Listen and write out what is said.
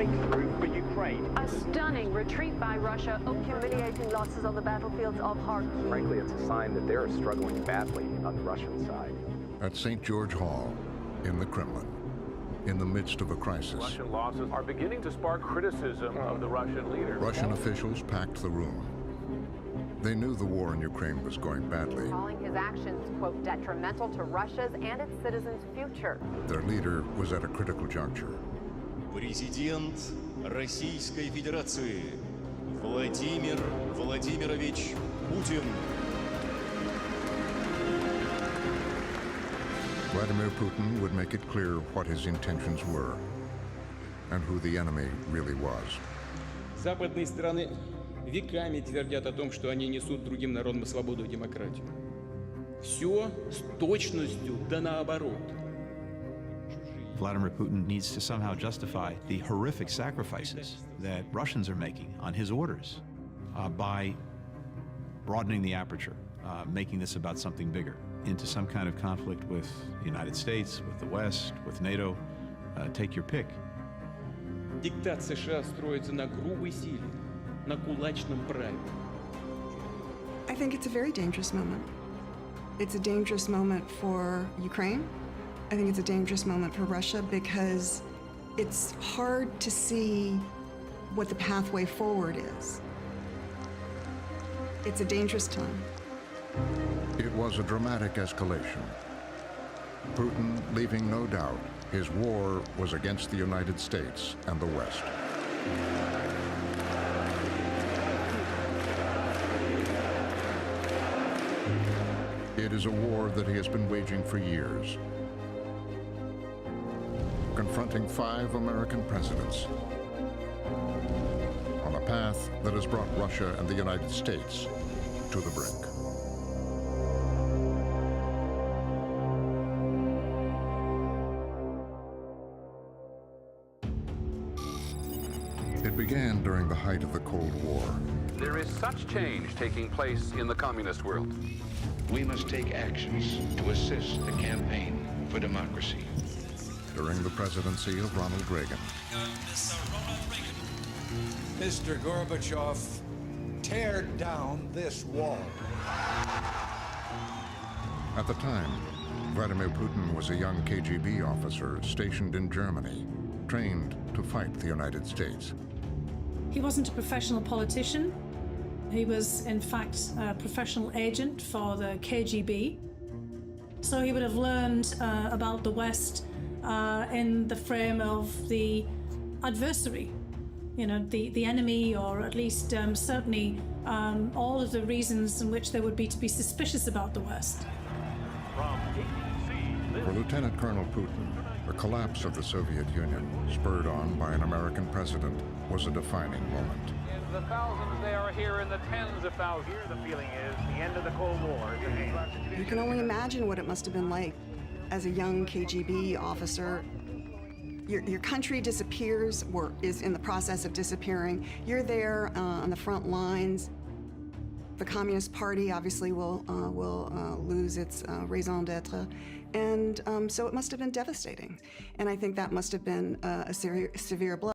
breakthrough for Ukraine. A stunning retreat by Russia. Humiliating losses on the battlefields of Kharkiv. Frankly, it's a sign that they're struggling badly on the Russian side. At St. George Hall, in the Kremlin, in the midst of a crisis, Russian losses are beginning to spark criticism of the Russian leader. Russian officials packed the room. They knew the war in Ukraine was going badly. Calling his actions, quote, detrimental to Russia's and its citizens' future. Their leader was at a critical juncture. Президент Российской Федерации Владимир Владимирович Putin. Vladimir Putin would make it clear what his intentions were and who the enemy really was. Западные страны веками твердят о том, что они несут другим народам свободу и демократию. Все с точностью да наоборот. Vladimir Putin needs to somehow justify the horrific sacrifices that Russians are making on his orders by broadening the aperture, making this about something bigger, into some kind of conflict with the United States, with the West, with NATO. Take your pick. Диктат США строится на грубой силе, на кулачном праве. I think it's a very dangerous moment. It's a dangerous moment for Ukraine. I think it's a dangerous moment for Russia because it's hard to see what the pathway forward is. It's a dangerous time. It was a dramatic escalation. Putin leaving no doubt his war was against the United States and the West. It is a war that he has been waging for years, confronting 5 American presidents on a path that has brought Russia and the United States to the brink. It began during the height of the Cold War. There is such change taking place in the communist world. We must take actions to assist the campaign for democracy. During the presidency of Ronald Reagan. Mr. Gorbachev, tear down this wall. At the time, Vladimir Putin was a young KGB officer stationed in Germany, trained to fight the United States. He wasn't a professional politician. He was, in fact, a professional agent for the KGB. So he would have learned about the West in the frame of the adversary, you know, the enemy, or at least certainly all of the reasons in which there would be to be suspicious about the West. For Lieutenant Colonel Putin, the collapse of the Soviet Union, spurred on by an American president, was a defining moment. In the thousands, they are here in the tens of thousands. Here, the feeling is the end of the Cold War is at hand. You can only imagine what it must have been like as a young KGB officer. Your country disappears or is in the process of disappearing. You're there on the front lines. The Communist Party obviously will lose its raison d'etre. And so it must have been devastating. And I think that must have been a severe blow.